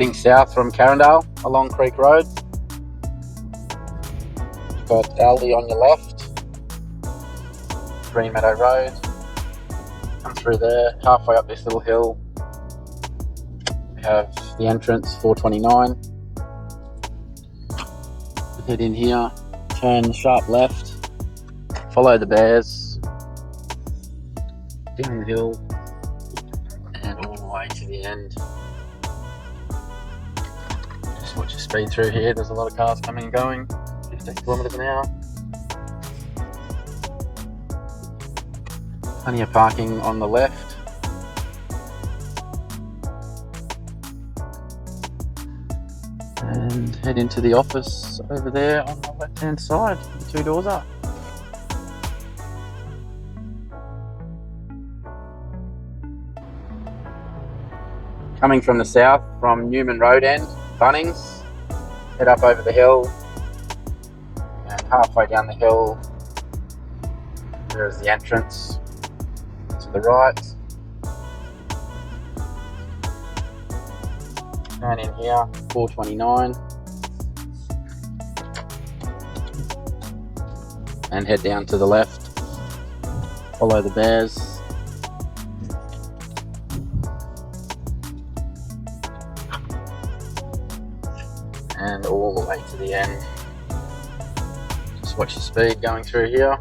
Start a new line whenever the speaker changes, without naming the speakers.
Heading south from Carindale along Creek Road. You've got Aldi on your left, Green Meadow Road. Come through there, halfway up this little hill. We have the entrance, 429. Head in here, turn sharp left, follow the bears, down the hill, and all the way to the end. Just watch your speed through here, there's a lot of cars coming and going, 15 kilometres an hour. Plenty of parking on the left. And head into the office over there on the left hand side, the 2 doors up. Coming from the south, from Newman Road end, Bunnings, head up over the hill, and halfway down the hill there is the entrance to the right. Down in here, 429, and head down to the left, follow the bears, and all the way to the end. Just watch your speed going through here.